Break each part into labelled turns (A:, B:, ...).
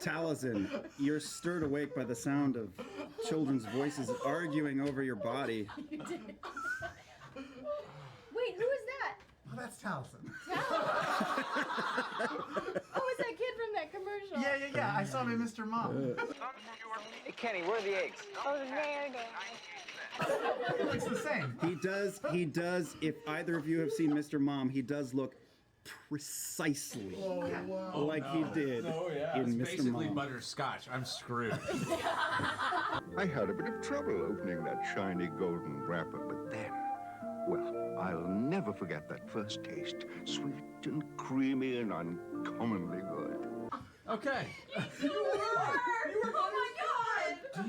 A: Taliesin, you're stirred awake by the sound of children's voices arguing over your body.
B: You did. Wait, who is that?
C: Oh, that's Taliesin.
B: Oh, it's that kid from that commercial.
C: Yeah. I saw him in Mr. Mom.
D: Hey, Kenny, where are the eggs?
E: Oh, there.
C: He looks the same.
A: He does, if either of you have seen Mr. Mom, he does look precisely like he did in
F: It's
A: Mr.
F: basically
A: Mom.
F: butterscotch. I'm screwed.
G: I had a bit of trouble opening that shiny golden wrapper, but then, well, I'll never forget that first taste. Sweet and creamy and uncommonly good.
F: Okay.
B: Oh my God!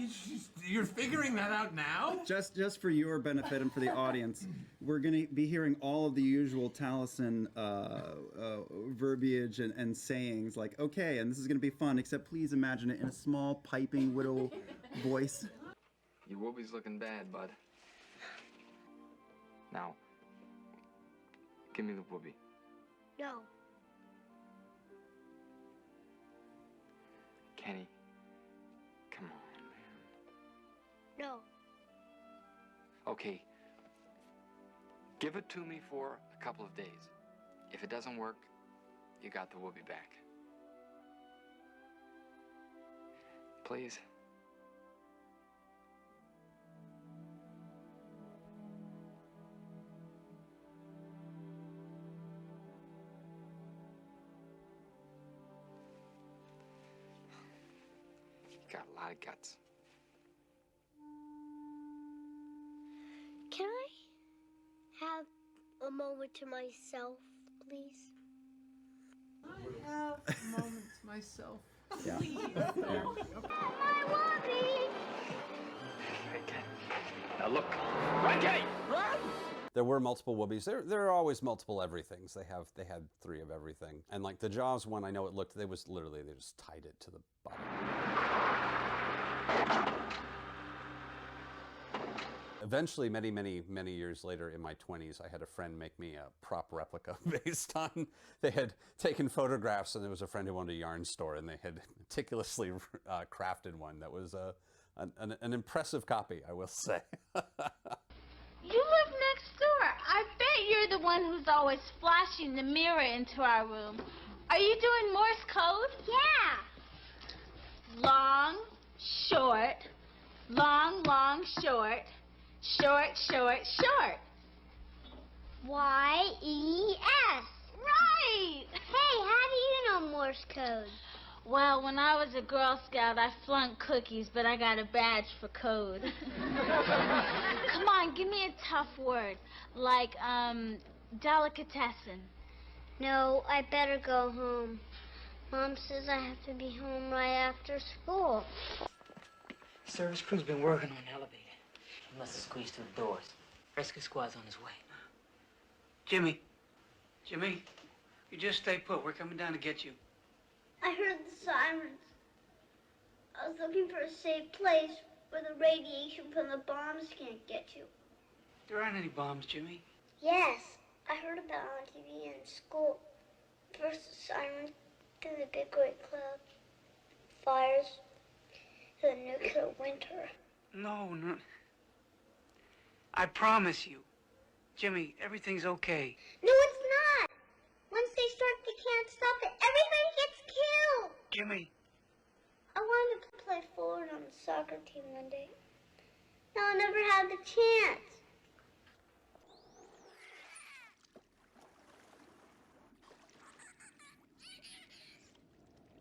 F: You're figuring that out now?
A: Just for your benefit and for the audience, we're going to be hearing all of the usual Taliesin verbiage and sayings like, okay, and this is going to be fun, except please imagine it in a small, piping, widow voice.
D: Your whoopie's looking bad, bud. Now, give me the whoopee.
E: No.
D: Kenny, come on, man.
E: No.
D: Okay. Give it to me for a couple of days. If it doesn't work, you got the whoopee back. Please. You got a lot of guts.
E: Can I have a moment to myself, please?
F: I have moments myself.
A: Yeah.
E: My whoopee!
D: Hey, Ken. Now look. Run, Kenny! Run!
H: There were multiple whoopies. There are always multiple everythings. They had 3 of everything. And like the Jaws one, I know it looked, they just tied it to the bottom. Eventually, many years later in my 20s, I had a friend make me a prop replica based on, they had taken photographs and there was a friend who owned a yarn store and they had meticulously crafted one that was an impressive copy, I will say.
I: You live next door. I bet you're the one who's always flashing the mirror into our room. Are you doing Morse code?
E: Yeah!
I: Long, short, long, long, short, short, short, short.
E: Y-E-S.
I: Right!
E: Hey, how do you know Morse code?
I: Well, when I was a Girl Scout, I flunked cookies, but I got a badge for code. Come on, give me a tough word, like, delicatessen.
E: No, I better go home. Mom says I have to be home right after school.
J: Service crew's been working on the elevator. He must have squeezed through the doors. Rescue squad's on his way. Jimmy, you just stay put. We're coming down to get you.
E: I heard the sirens. I was looking for a safe place where the radiation from the bombs can't get you.
J: There aren't any bombs, Jimmy.
E: Yes, I heard about it on TV in school. First the sirens, then the big great cloud, fires, then the nuclear winter.
J: No. I promise you. Jimmy, everything's okay.
E: No, it's not. Once they start, they can't stop it. Everybody gets killed.
J: Jimmy.
E: I wanted to play forward on the soccer team one day. Now I'll never have the chance.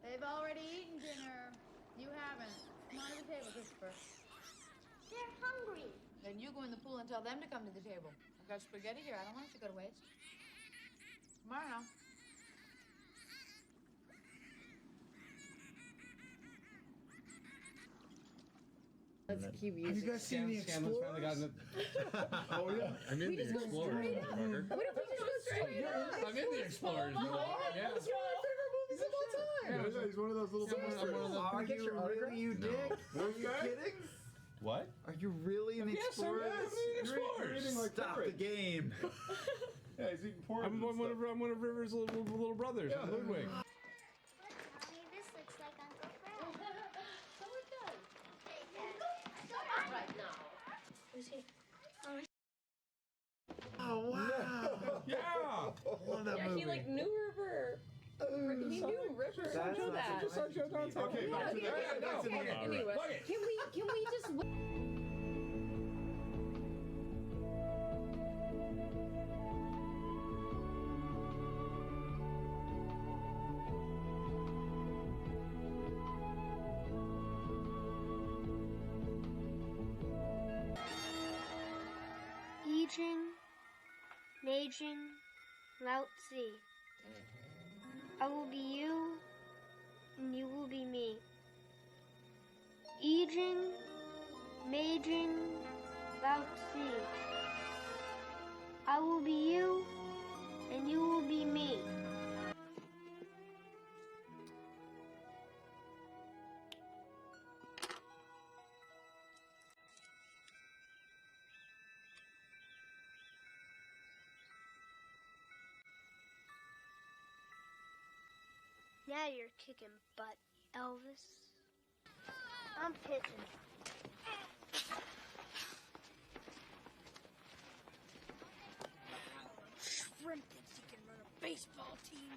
B: They've already eaten dinner. You haven't. Come on to the table, Christopher.
E: They're hungry.
B: Then you go in the pool and tell them to come to the table. I've got spaghetti here. I don't want it to go to waste. Tomorrow now. Let's keep using.
C: Have you guys seen The Explorers?
F: Oh, yeah. I'm in The Explorers, motherfucker.
B: What if we just go straight up?
F: I'm in The Explorers, motherfucker. Yeah.
B: Those are my favorite movies of all time.
F: Yeah, he's one of those little
C: Are you really, you dick? Are you kidding?
F: What?
C: Are you really an explorer?
F: I'm in The Explorers.
C: Stop the game.
F: Yeah, he's eating pork. I'm one of River's little brothers. Yeah. Ludwig.
E: Mommy, this looks like Uncle Fred.
C: That's not such a
F: Okay, back to the game.
K: Anyway, can we just?
E: Yijing, Neijing, Laozi. I will be you, and you will be me. Yijing, Meijing, Laozi. I will be you, and you will be me. Now you're kicking butt, Elvis. I'm pitching.
L: Shrimp thinks he can run a baseball team.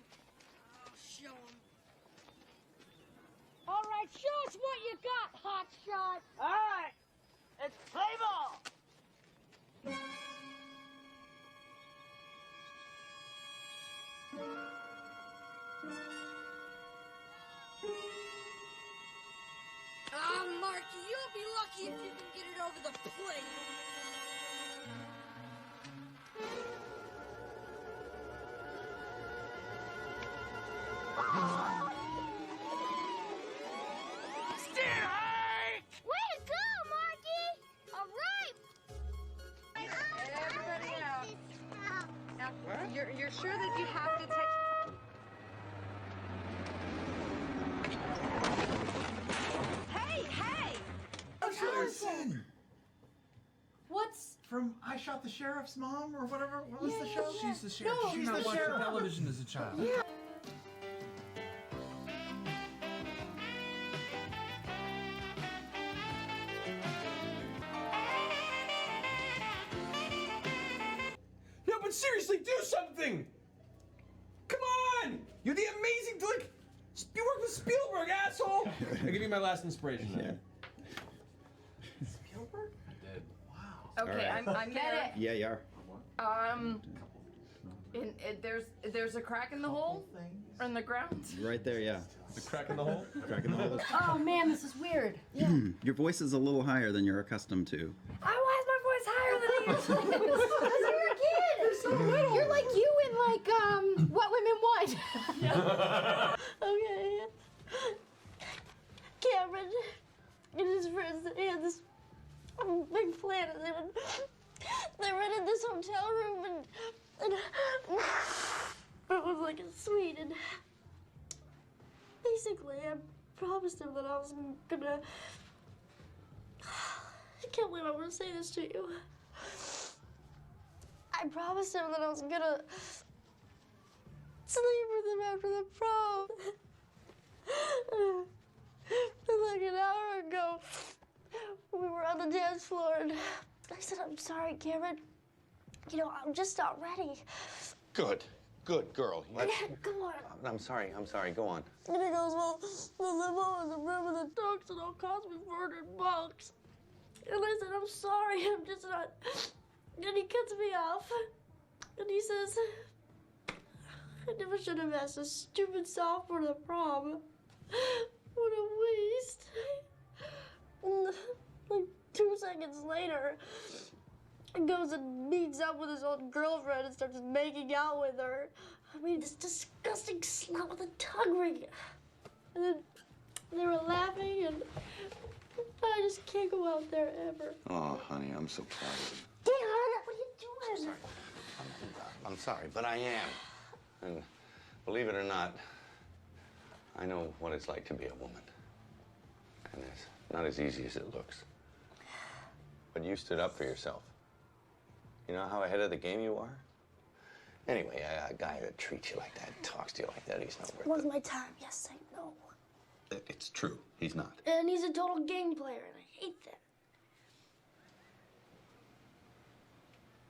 L: I'll show him.
I: All right, show us what you got, hot shot.
L: All right, it's play ball. Marky, you'll be lucky if you can get it over the plate.
E: Way to go, Marky! All right.
K: Everybody out. Now, you're sure that you have to take? Hey!
C: Taliesin!
K: What's
C: From I Shot the Sheriff's Mom or whatever. What was the show?
F: She's the sheriff.
C: No,
F: She's
C: she's
F: not
C: the
F: watching
C: sheriff.
F: television as a child.
C: Yeah.
M: No, but seriously, do something! Come on! You're the amazing, like, you work with Spielberg, asshole! I'll give you my last inspiration then.
C: Spielberg?
M: I did.
C: Wow.
K: okay?
A: All right.
K: I'm there.
A: Yeah, you are.
K: There's a crack in the hole in the ground.
A: Right there, yeah.
M: The crack in the hole?
A: Crack in the hole.
K: Oh man, this is weird.
A: Your voice is a little higher than you're accustomed to.
K: Why is my voice higher than yours?
B: Because you're a kid. You're so little. You're like you in like What Women Want.
E: Okay. Cameron and his friends, they had this big plan, and they rented this hotel room, and it was like a suite, and basically I promised him that I was gonna, I can't believe I'm gonna say this to you. I promised him that I was gonna sleep with him after the prom. And like an hour ago, we were on the dance floor, and I said, I'm sorry, Cameron. You know, I'm just not ready.
N: Good girl.
E: Come on.
N: I'm sorry, go on.
E: And he goes, well, the limo and the room and the dogs, and it'll cost me $400. And I said, I'm sorry, I'm just not. And he cuts me off. And he says, I never should have asked a stupid sophomore to the prom. What a waste. And like 2 seconds later, he goes and meets up with his old girlfriend and starts making out with her. I mean, this disgusting slut with a tongue ring. And then they were laughing, and I just can't go out there ever.
N: Oh, honey, I'm so proud of you.
E: Dad, what are you doing?
N: I'm sorry, but I am. And believe it or not, I know what it's like to be a woman. And it's not as easy as it looks. But you stood up for yourself. You know how ahead of the game you are? Anyway, a guy that treats you like that, talks to you like that, he's not worth
E: What's
N: it.
E: my time? Yes, I know.
N: It's true. He's not.
E: And he's a total game player, and I hate that.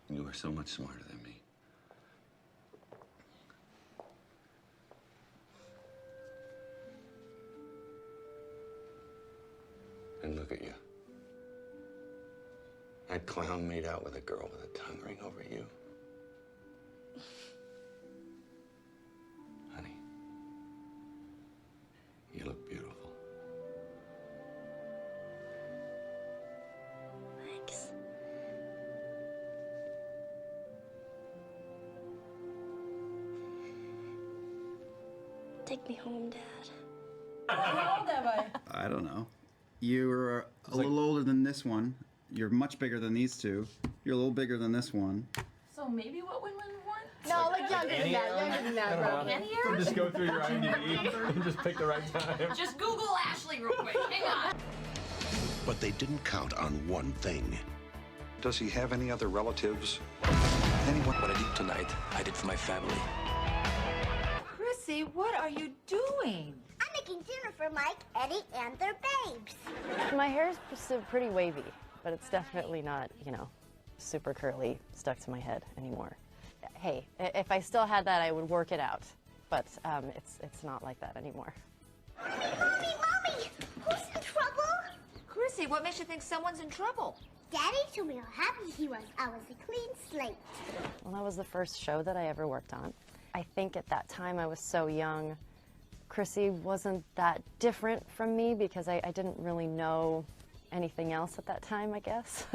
N: You are so much smarter than me. And look at you. That clown made out with a girl with a tongue ring over you. Honey, you look beautiful.
E: Thanks. Take me home, Dad.
K: How old am I?
A: I don't know. You're a little older than this one. You're much bigger than these two. You're a little bigger than this one.
K: So maybe what women want?
B: No, like younger than that. Younger than that, bro.
K: Any
M: Or just go through your IMDb and just pick the right time.
K: Just Google Ashley real quick. Hang on.
O: But they didn't count on one thing.
P: Does he have any other relatives?
Q: Anyone? What I did tonight, I did for my family.
R: Chrissy, what are you doing?
S: I'm making dinner for Mike, Eddie, and their babes.
T: My hair is pretty wavy, but it's definitely not, you know, super curly, stuck to my head anymore. Hey, if I still had that, I would work it out, but it's not like that anymore.
S: Mommy! Who's in trouble?
R: Chrissy, what makes you think someone's in trouble?
S: Daddy told me how happy he was. I was a clean slate.
T: Well, that was the first show that I ever worked on. I think at that time I was so young. Chrissy wasn't that different from me because I didn't really know anything else at that time, I guess.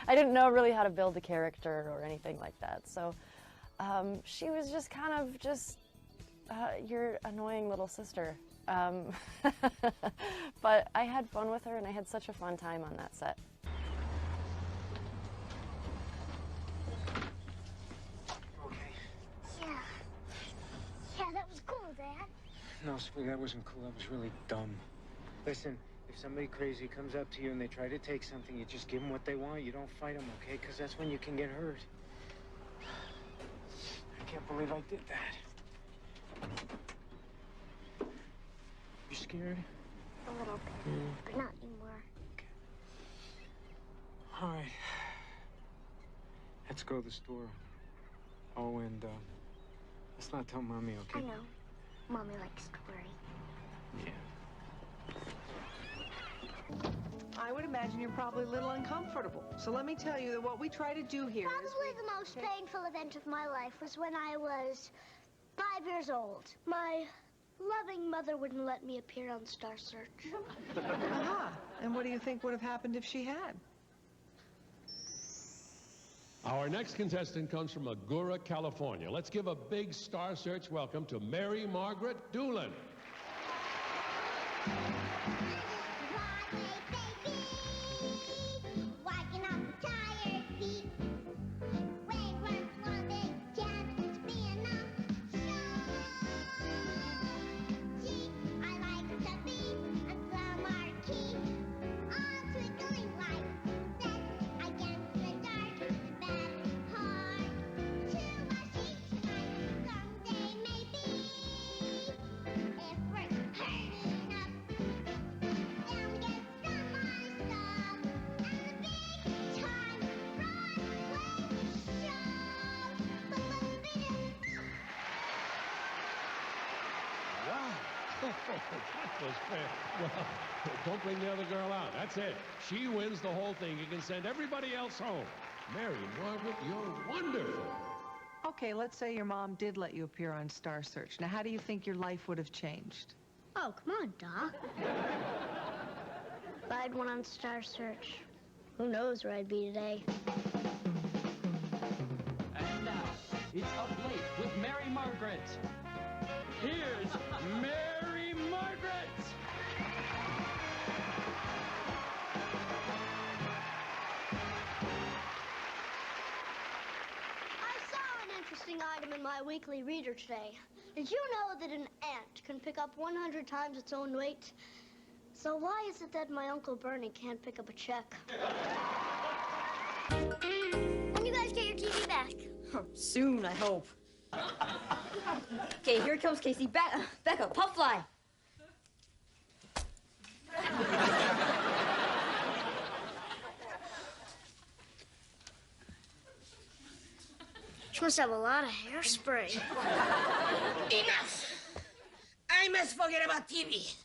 T: I didn't know really how to build a character or anything like that. So she was just kind of just your annoying little sister. But I had fun with her and I had such a fun time on that set.
S: Yeah, that was cool, Dad.
U: No, sweetie, that wasn't cool. That was really dumb. Listen, if somebody crazy comes up to you and they try to take something, you just give them what they want. You don't fight them, okay? Because that's when you can get hurt. I can't believe I did that. You scared?
S: A little bit, but not anymore.
U: All right. Let's go to the store. Oh, and let's not tell Mommy, okay?
S: I know. Mommy likes to worry.
U: Yeah.
K: I would imagine you're probably a little uncomfortable. So let me tell you that what we try to do here is...
S: Probably the most painful event of my life was when I was 5 years old. My loving mother wouldn't let me appear on Star Search.
K: Aha. And what do you think would have happened if she had?
V: Our next contestant comes from Agoura, California. Let's give a big Star Search welcome to Mary Margaret Doolin. That was fair. Well, don't bring the other girl out. That's it. She wins the whole thing. You can send everybody else home. Mary Margaret, you're wonderful.
K: Okay, let's say your mom did let you appear on Star Search. Now, how do you think your life would have changed?
S: Oh, come on, Doc. If I'd won on Star Search, who knows where I'd be today.
W: And now, it's Up Late with Mary Margaret. Here's Mary Margaret!
S: I saw an interesting item in my weekly reader today. Did you know that an ant can pick up 100 times its own weight? So why is it that my Uncle Bernie can't pick up a check? When you guys get your TV back?
X: Soon, I hope. Okay, here comes Casey. Back up, puff fly.
S: She must have a lot of hairspray.
L: Enough! I must forget about TV.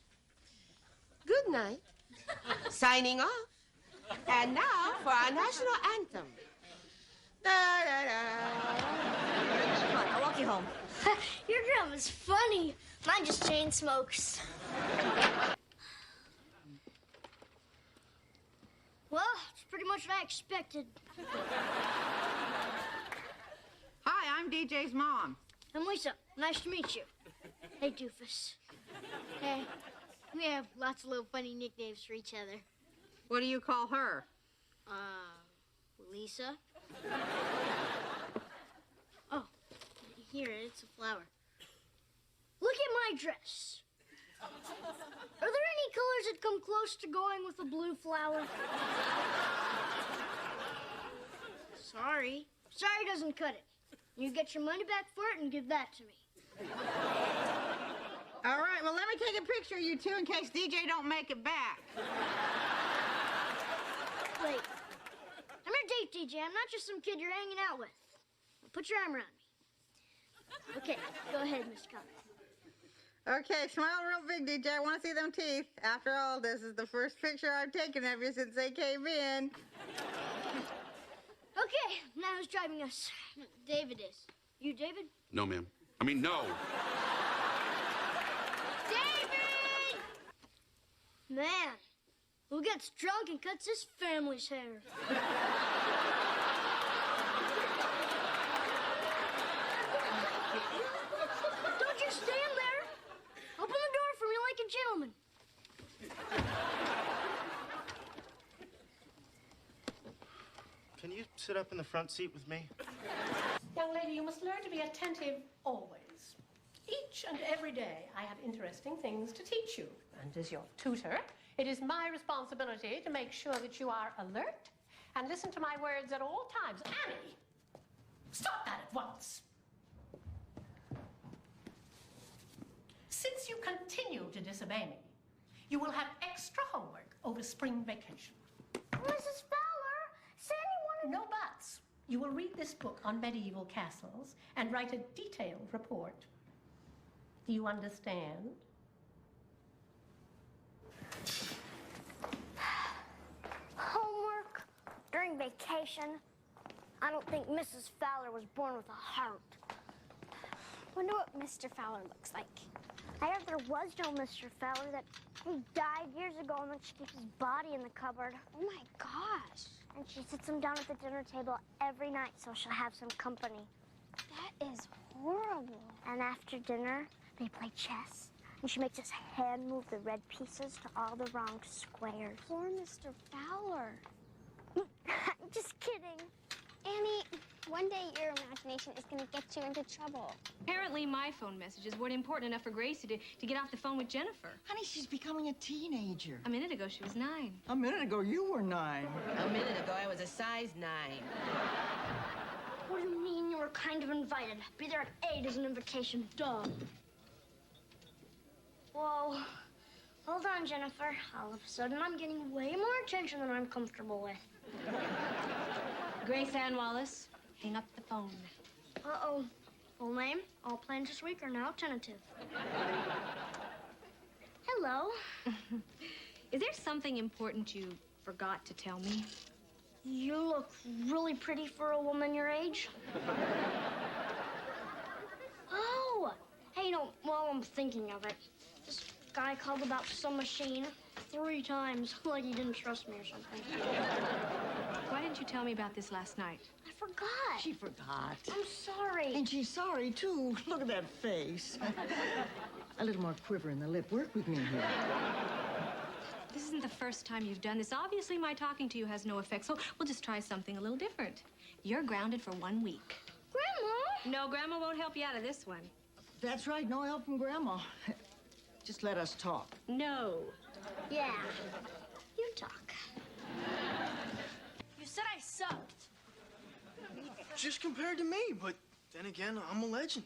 L: Good night.
D: Signing off. And now for our national anthem.
X: Come on, I'll walk you home.
S: Your grandma's funny. Mine just chain smokes. Well, it's pretty much what I expected.
G: Hi, I'm DJ's mom.
S: I'm Lisa. Nice to meet you. Hey, Doofus. Hey, we have lots of little funny nicknames for each other.
G: What do you call her?
S: Lisa. Oh, here, it's a flower. Look at my dress. Are there any colors that come close to going with a blue flower? Sorry. Sorry doesn't cut it. You get your money back for it and give that to me.
G: All right, well, let me take a picture of you two in case DJ don't make it back.
S: Wait. I'm your date, DJ. I'm not just some kid you're hanging out with. Now put your arm around me. Okay, go ahead, Miss Collins.
G: Okay, smile real big, DJ. I want to see them teeth. After all, this is the first picture I've taken of you since they came in.
S: Okay, now who's driving us? David is. You, David?
O: No, ma'am. I mean, no.
S: David! Man, who gets drunk and cuts his family's hair? Don't you stand there. Open the door for me like a gentleman.
C: Can you sit up in the front seat with me?
H: Young lady, you must learn to be attentive always. Each and every day, I have interesting things to teach you. And as your tutor, it is my responsibility to make sure that you are alert and listen to my words at all times. Annie, stop that at once. Since you continue to disobey me, you will have extra homework over spring vacation.
S: Mrs. Fowler, Sandy wanted...
H: No buts. You will read this book on medieval castles and write a detailed report. Do you understand?
S: Homework during vacation? I don't think Mrs. Fowler was born with a heart. Wonder what Mr. Fowler looks like. I heard there was no Mr. Fowler, that he died years ago, and then she keeps his body in the cupboard. Oh my gosh. And she sits him down at the dinner table every night so she'll have some company. That is horrible. And after dinner, they play chess. And she makes his hand move the red pieces to all the wrong squares. Poor Mr. Fowler. I'm just kidding.
B: Annie, one day your imagination is going to get you into trouble.
J: Apparently my phone messages weren't important enough for Gracie to get off the phone with Jennifer.
Y: Honey, she's becoming a teenager.
J: A minute ago, she was 9.
Y: A minute ago, you were 9.
D: A minute ago, I was a size 9.
S: What do you mean you were kind of invited? Be there at 8 is an invitation. Duh. Whoa. Hold on, Jennifer. All of a sudden, I'm getting way more attention than I'm comfortable with.
J: Grace Ann Wallace, hang up the phone.
S: Uh-oh. Full name? All plans this week are now tentative. Hello.
J: Is there something important you forgot to tell me?
S: You look really pretty for a woman your age. Oh! Hey, while I'm thinking of it, this guy called about some machine 3 times, like he didn't trust me or something.
J: Why didn't you tell me about this last night?
S: I forgot.
Y: She forgot.
S: I'm sorry.
Y: And she's sorry, too. Look at that face. A little more quiver in the lip. Work with me here.
J: This isn't the first time you've done this. Obviously, my talking to you has no effect, so we'll just try something a little different. You're grounded for 1 week.
S: Grandma?
J: No, Grandma won't help you out of this one.
Y: That's right. No help from Grandma. Just let us talk.
J: No.
S: Yeah. You talk.
L: You said I sucked.
C: Just compared to me, but then again, I'm a legend.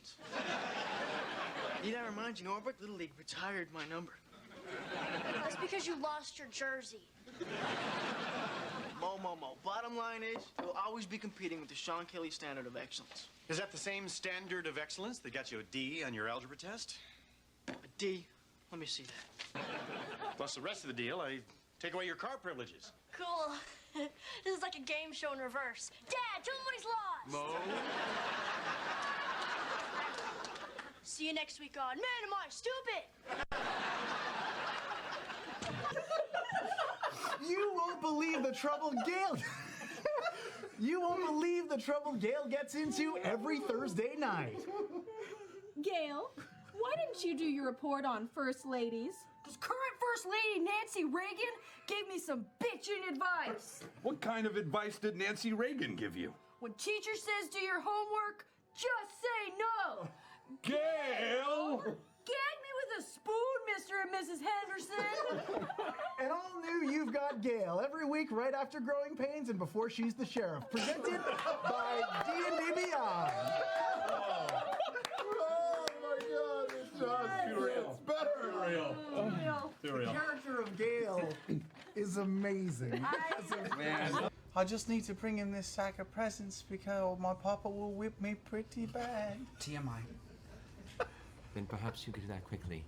C: Need I remind you, Norbert, Little League retired my number.
S: That's because you lost your jersey.
C: Mo. Bottom line is, you'll always be competing with the Sean Kelly standard of excellence.
Z: Is that the same standard of excellence that got you a D on your algebra test?
C: A D? Let me see that.
Z: Plus the rest of the deal, I Take away your car privileges.
L: Cool. This is like a game show in reverse. Dad, tell him what he's lost.
Z: Mo.
L: See you next week on Man, Am I Stupid?
A: You won't believe the trouble Gail... You won't believe the trouble Gail gets into every Thursday night.
B: Gail, why didn't you do your report on First Ladies?
L: Because current First Lady Nancy Reagan gave me some bitchin' advice.
E: What kind of advice did Nancy Reagan give you?
L: When teacher says do your homework, just say no.
E: Gail!
L: Gag me with a spoon, Mr. and Mrs. Henderson.
A: And all new You've Got Gail every week right after Growing Pains and before she's the sheriff. Presented by D&D Beyond.
E: Oh my God, it's just too real. It's better.
A: Too real.
E: Too real.
A: The character of Gail is amazing.
E: Man.
C: I just need to bring him this sack of presents because my papa will whip me pretty bad.
F: TMI.
Q: Then perhaps you could do that quickly.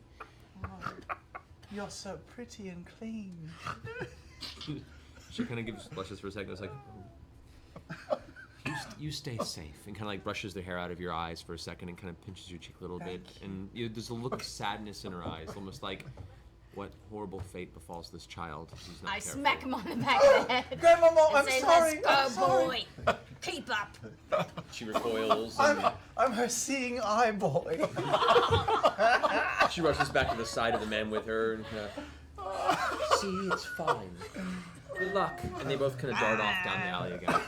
C: You're so pretty and clean.
Q: She kind of gives blushes for a second. It's like, you stay safe, and kind of like brushes the hair out of your eyes for a second, and kind of pinches your cheek a little bit, and there's a look of sadness in her eyes, almost like, what horrible fate befalls this child? He's not
B: I
Q: careful.
B: smack him on the back of the head.
C: Grandmama, I'm
B: and say,
C: sorry.
B: Let's go,
C: I'm
B: boy. Keep up.
Q: She recoils.
C: I'm her seeing eye boy.
Q: She rushes back to the side of the man with her, and see, it's fine. Good luck. And they both kind of dart off down the alley again.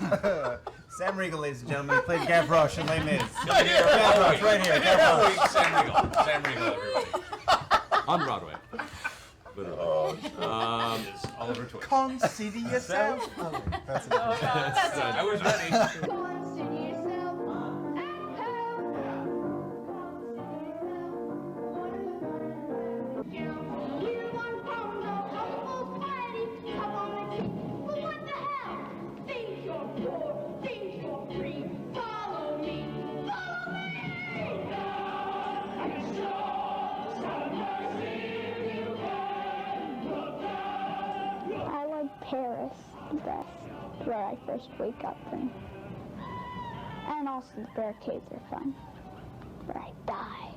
C: Sam Riegel, ladies and gentlemen, he played Gavroche in Les Mis.
Q: Gavroche,
C: right here. Gavroche.
Q: Sam Riegel. Sam Riegel, everybody. On Broadway. Literally.
E: Oliver Twist.
C: Consider yourself. That's it.
Q: I was ready.
I: Paris best, where I first wake up from. And also the barricades are fun, where I die.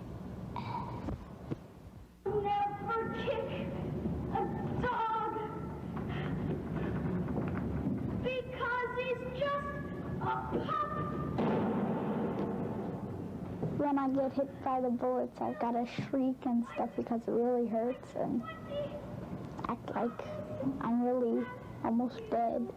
I: Never kick a dog because he's just a pup. When I get hit by the bullets, I've got to shriek and stuff because it really hurts and act like I'm really almost dead.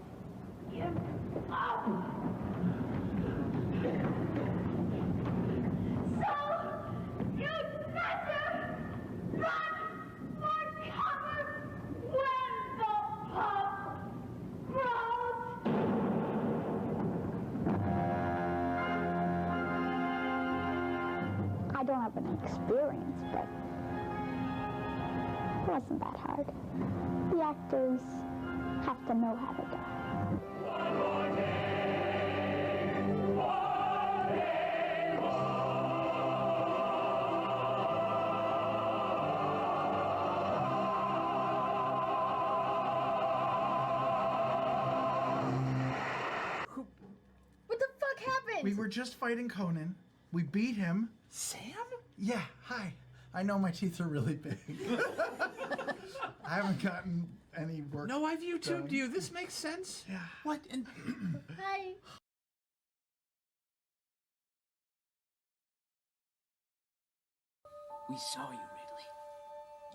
I: I don't have any experience, but it wasn't that hard. The actors have to know how to go.
B: What the fuck happened?
A: We were just fighting Conan. We beat him.
C: Sam?
A: Yeah, hi. I know my teeth are really big. I haven't gotten any work.
F: No, I've YouTubed
A: done.
F: you. This makes sense.
A: Yeah.
F: What? And
B: Hi.
M: We saw you, Ridley.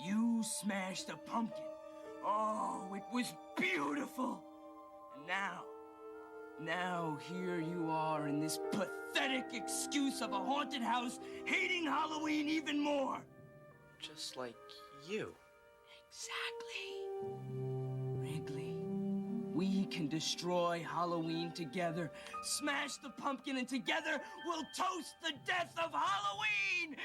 M: You smashed a pumpkin. Oh, it was beautiful. And now here you are in this pathetic excuse of a haunted house, hating Halloween even more.
C: Just like you.
M: Exactly. Wrigley, we can destroy Halloween together, smash the pumpkin, and together we'll toast the death of Halloween!